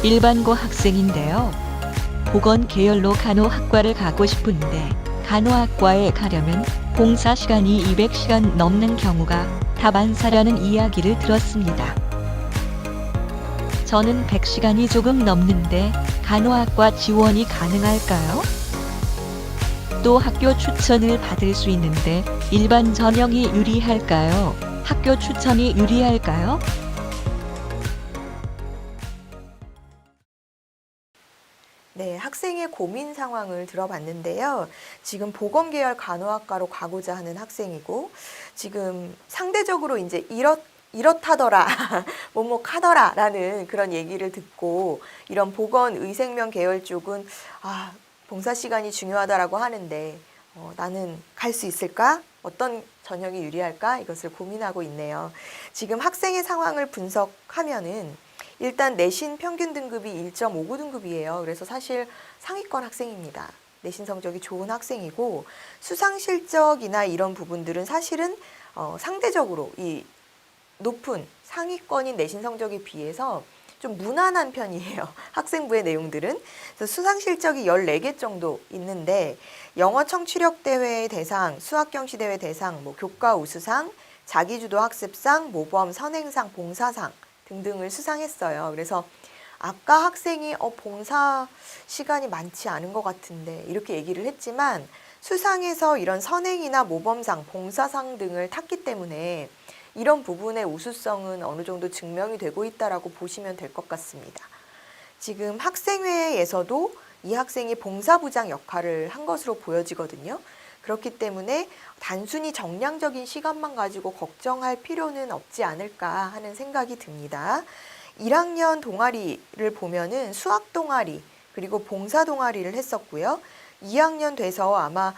일반고 학생인데요. 보건 계열로 간호학과를 가고 싶은데 간호학과에 가려면 봉사 시간이 200시간 넘는 경우가 다반사라는 이야기를 들었습니다. 저는 100시간이 조금 넘는데 간호학과 지원이 가능할까요? 또 학교 추천을 받을 수 있는데 일반 전형이 유리할까요? 학교 추천이 유리할까요? 네, 학생의 고민 상황을 들어봤는데요. 지금 보건계열 간호학과로 가고자 하는 학생이고, 지금 상대적으로 이제 이렇다더라, 뭐뭐하더라 라는 그런 얘기를 듣고, 이런 보건의생명 계열 쪽은, 봉사 시간이 중요하다라고 하는데, 나는 갈 수 있을까? 어떤 전형이 유리할까? 이것을 고민하고 있네요. 지금 학생의 상황을 분석하면은, 일단 내신 평균 등급이 1.59 등급이에요. 그래서 사실 상위권 학생입니다. 내신 성적이 좋은 학생이고 수상 실적이나 이런 부분들은 사실은 상대적으로 이 높은 상위권인 내신 성적에 비해서 좀 무난한 편이에요. 학생부의 내용들은. 그래서 수상 실적이 14개 정도 있는데 영어 청취력 대회 대상, 수학 경시 대회 대상, 교과 우수상, 자기주도 학습상, 모범 선행상, 봉사상 등등을 수상했어요. 그래서 아까 학생이 봉사 시간이 많지 않은 것 같은데 이렇게 얘기를 했지만 수상에서 이런 선행이나 모범상, 봉사상 등을 탔기 때문에 이런 부분의 우수성은 어느 정도 증명이 되고 있다라고 보시면 될 것 같습니다. 지금 학생회에서도 이 학생이 봉사부장 역할을 한 것으로 보여지거든요. 그렇기 때문에 단순히 정량적인 시간만 가지고 걱정할 필요는 없지 않을까 하는 생각이 듭니다. 1학년 동아리를 보면은 수학 동아리 그리고 봉사 동아리를 했었고요. 2학년 돼서 아마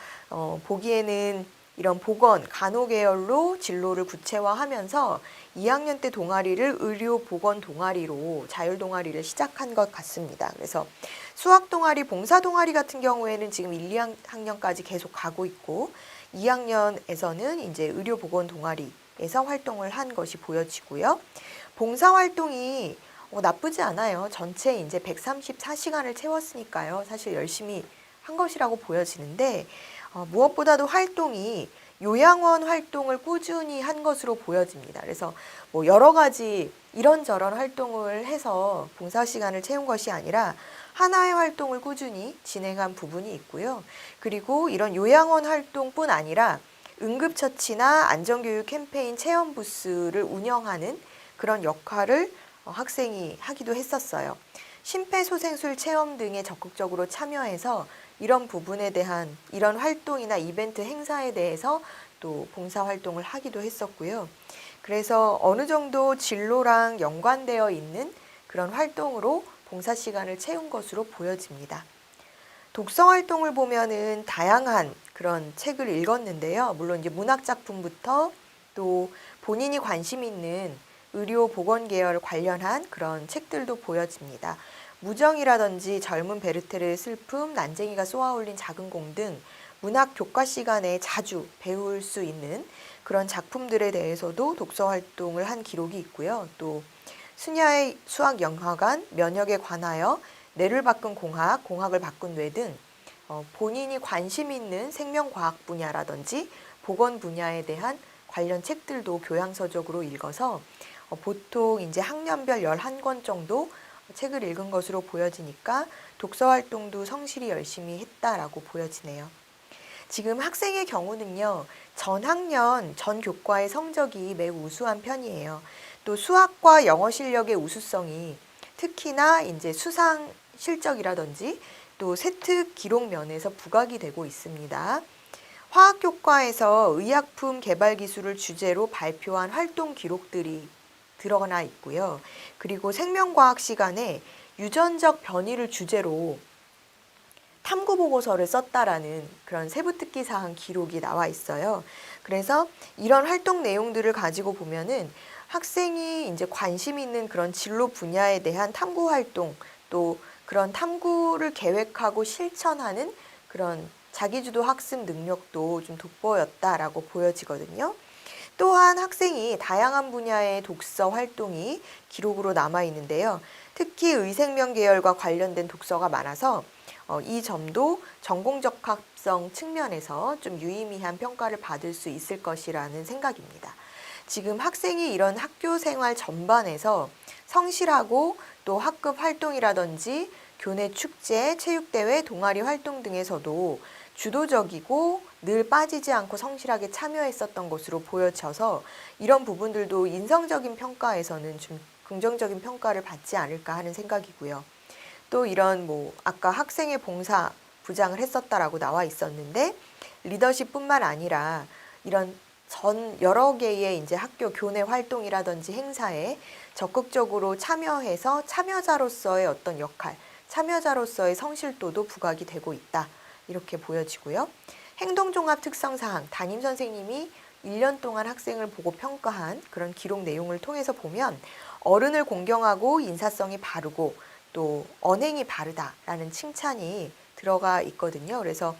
보기에는 이런 보건, 간호 계열로 진로를 구체화하면서 2학년 때 동아리를 의료 보건 동아리로 자율 동아리를 시작한 것 같습니다. 그래서 수학 동아리, 봉사 동아리 같은 경우에는 지금 1, 2학년까지 계속 가고 있고 2학년에서는 이제 의료 보건 동아리에서 활동을 한 것이 보여지고요. 봉사 활동이 나쁘지 않아요. 전체 이제 134시간을 채웠으니까요. 사실 열심히 한 것이라고 보여지는데 무엇보다도 활동이 요양원 활동을 꾸준히 한 것으로 보여집니다. 그래서 여러 가지 이런저런 활동을 해서 봉사 시간을 채운 것이 아니라 하나의 활동을 꾸준히 진행한 부분이 있고요. 그리고 이런 요양원 활동뿐 아니라 응급처치나 안전교육 캠페인 체험 부스를 운영하는 그런 역할을 학생이 하기도 했었어요. 심폐소생술 체험 등에 적극적으로 참여해서 이런 부분에 대한 이런 활동이나 이벤트 행사에 대해서 또 봉사활동을 하기도 했었고요. 그래서 어느 정도 진로랑 연관되어 있는 그런 활동으로 봉사 시간을 채운 것으로 보여집니다. 독서 활동을 보면은 다양한 그런 책을 읽었는데요. 물론 이제 문학 작품부터 또 본인이 관심 있는 의료 보건 계열 관련한 그런 책들도 보여집니다. 무정이라든지 젊은 베르테르의 슬픔, 난쟁이가 쏘아올린 작은 공 등 문학 교과 시간에 자주 배울 수 있는 그런 작품들에 대해서도 독서 활동을 한 기록이 있고요. 또 수녀의 수학 영화관, 면역에 관하여, 뇌를 바꾼 공학, 공학을 바꾼 뇌 등 본인이 관심 있는 생명과학 분야라든지 보건 분야에 대한 관련 책들도 교양서적으로 읽어서 보통 이제 학년별 11권 정도 책을 읽은 것으로 보여지니까 독서 활동도 성실히 열심히 했다라고 보여지네요. 지금 학생의 경우는요, 전 학년, 전 교과의 성적이 매우 우수한 편이에요. 또 수학과 영어 실력의 우수성이 특히나 이제 수상 실적이라든지 또 세특 기록 면에서 부각이 되고 있습니다. 화학교과에서 의약품 개발 기술을 주제로 발표한 활동 기록들이 드러나 있고요. 그리고 생명과학 시간에 유전적 변이를 주제로 탐구 보고서를 썼다라는 그런 세부특기 사항 기록이 나와 있어요. 그래서 이런 활동 내용들을 가지고 보면은 학생이 이제 관심 있는 그런 진로 분야에 대한 탐구 활동 또 그런 탐구를 계획하고 실천하는 그런 자기주도 학습 능력도 좀 돋보였다라고 보여지거든요. 또한 학생이 다양한 분야의 독서 활동이 기록으로 남아 있는데요. 특히 의생명 계열과 관련된 독서가 많아서 이 점도 전공적합성 측면에서 좀 유의미한 평가를 받을 수 있을 것이라는 생각입니다. 지금 학생이 이런 학교 생활 전반에서 성실하고 또 학급 활동이라든지 교내 축제, 체육대회, 동아리 활동 등에서도 주도적이고 늘 빠지지 않고 성실하게 참여했었던 것으로 보여져서 이런 부분들도 인성적인 평가에서는 좀 긍정적인 평가를 받지 않을까 하는 생각이고요. 또 이런 아까 학생의 봉사 부장을 했었다라고 나와 있었는데 리더십뿐만 아니라 이런 여러 개의 이제 학교 교내 활동이라든지 행사에 적극적으로 참여해서 참여자로서의 어떤 역할, 참여자로서의 성실도도 부각이 되고 있다. 이렇게 보여지고요. 행동종합 특성사항, 담임 선생님이 1년 동안 학생을 보고 평가한 그런 기록 내용을 통해서 보면 어른을 공경하고 인사성이 바르고 또 언행이 바르다라는 칭찬이 들어가 있거든요. 그래서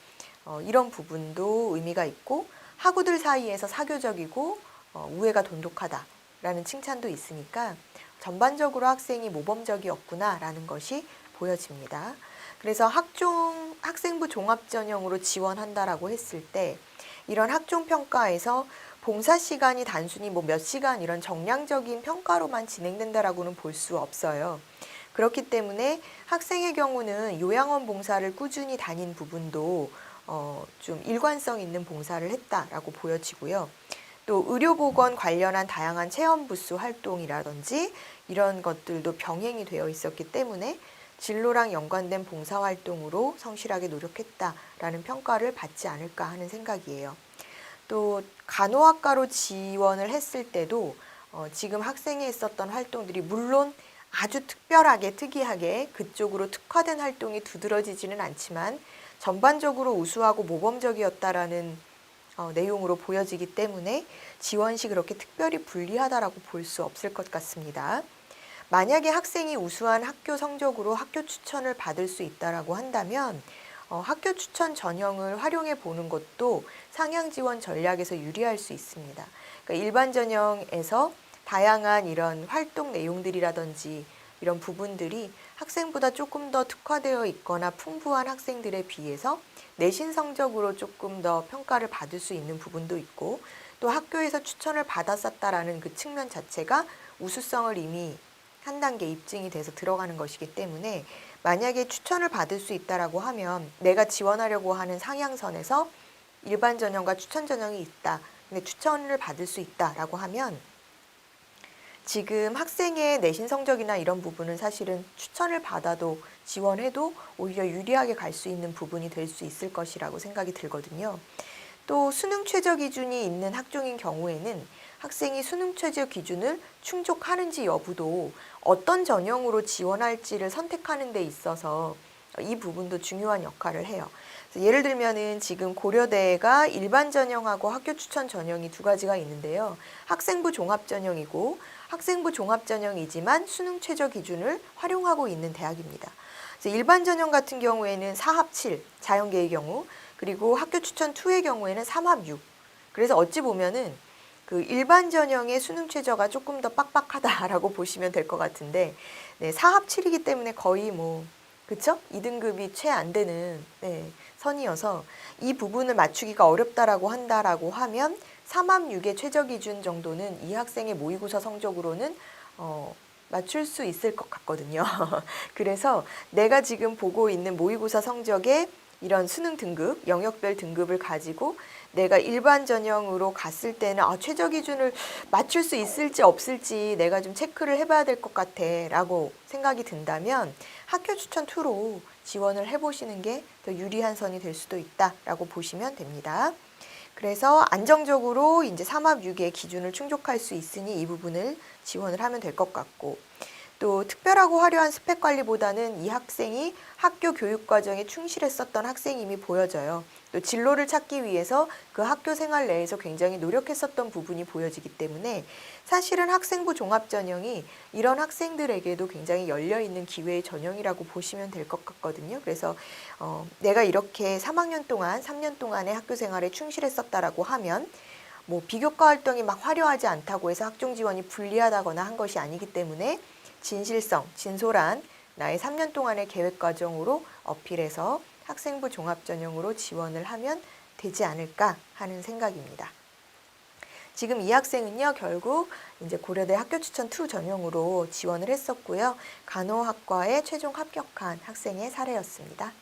이런 부분도 의미가 있고 학우들 사이에서 사교적이고 우애가 돈독하다라는 칭찬도 있으니까 전반적으로 학생이 모범적이었구나라는 것이 보여집니다. 그래서 학생부 종합전형으로 지원한다라고 했을 때 이런 학종평가에서 봉사 시간이 단순히 몇 시간 이런 정량적인 평가로만 진행된다라고는 볼 수 없어요. 그렇기 때문에 학생의 경우는 요양원 봉사를 꾸준히 다닌 부분도 좀 일관성 있는 봉사를 했다라고 보여지고요. 또 의료보건 관련한 다양한 체험부스 활동이라든지 이런 것들도 병행이 되어 있었기 때문에 진로랑 연관된 봉사활동으로 성실하게 노력했다라는 평가를 받지 않을까 하는 생각이에요. 또 간호학과로 지원을 했을 때도 지금 학생이 했었던 활동들이 물론 아주 특별하게 특이하게 그쪽으로 특화된 활동이 두드러지지는 않지만 전반적으로 우수하고 모범적이었다라는 내용으로 보여지기 때문에 지원 시 그렇게 특별히 불리하다라고 볼 수 없을 것 같습니다. 만약에 학생이 우수한 학교 성적으로 학교 추천을 받을 수 있다라고 한다면 학교 추천 전형을 활용해 보는 것도 상향 지원 전략에서 유리할 수 있습니다. 그러니까 일반 전형에서 다양한 이런 활동 내용들이라든지 이런 부분들이 학생보다 조금 더 특화되어 있거나 풍부한 학생들에 비해서 내신 성적으로 조금 더 평가를 받을 수 있는 부분도 있고 또 학교에서 추천을 받았었다라는 그 측면 자체가 우수성을 이미 한 단계 입증이 돼서 들어가는 것이기 때문에 만약에 추천을 받을 수 있다라고 하면 내가 지원하려고 하는 상향선에서 일반 전형과 추천 전형이 있다. 근데 추천을 받을 수 있다라고 하면 지금 학생의 내신 성적이나 이런 부분은 사실은 추천을 받아도 지원해도 오히려 유리하게 갈 수 있는 부분이 될 수 있을 것이라고 생각이 들거든요. 또 수능 최저 기준이 있는 학종인 경우에는 학생이 수능 최저 기준을 충족하는지 여부도 어떤 전형으로 지원할지를 선택하는 데 있어서 이 부분도 중요한 역할을 해요. 예를 들면은 지금 고려대가 일반 전형하고 학교 추천 전형이 두 가지가 있는데요. 학생부 종합 전형이고 학생부 종합 전형이지만 수능 최저 기준을 활용하고 있는 대학입니다. 그래서 일반 전형 같은 경우에는 4합 7, 자연계의 경우, 그리고 학교 추천 2의 경우에는 3합 6. 그래서 어찌 보면은 그 일반 전형의 수능 최저가 조금 더 빡빡하다라고 보시면 될 것 같은데, 네, 4합 7이기 때문에 거의 그쵸? 2등급이 채 안 되는 선이어서 이 부분을 맞추기가 어렵다라고 한다라고 하면 3합 6의 최저 기준 정도는 이 학생의 모의고사 성적으로는 맞출 수 있을 것 같거든요. 그래서 내가 지금 보고 있는 모의고사 성적에 이런 수능 등급, 영역별 등급을 가지고 내가 일반 전형으로 갔을 때는 최저 기준을 맞출 수 있을지 없을지 내가 좀 체크를 해봐야 될 것 같아 라고 생각이 든다면 학교 추천 2로 지원을 해보시는 게 더 유리한 선이 될 수도 있다라고 보시면 됩니다. 그래서 안정적으로 이제 3합 6의 기준을 충족할 수 있으니 이 부분을 지원을 하면 될 것 같고 또 특별하고 화려한 스펙 관리보다는 이 학생이 학교 교육 과정에 충실했었던 학생임이 보여져요. 또 진로를 찾기 위해서 그 학교 생활 내에서 굉장히 노력했었던 부분이 보여지기 때문에 사실은 학생부 종합 전형이 이런 학생들에게도 굉장히 열려있는 기회의 전형이라고 보시면 될 것 같거든요. 그래서 내가 이렇게 3학년 동안, 3년 동안의 학교 생활에 충실했었다라고 하면 뭐 비교과 활동이 막 화려하지 않다고 해서 학종 지원이 불리하다거나 한 것이 아니기 때문에 진실성, 진솔한 나의 3년 동안의 계획 과정으로 어필해서 학생부 종합 전형으로 지원을 하면 되지 않을까 하는 생각입니다. 지금 이 학생은요, 결국 이제 고려대 학교 추천 2 전형으로 지원을 했었고요. 간호학과에 최종 합격한 학생의 사례였습니다.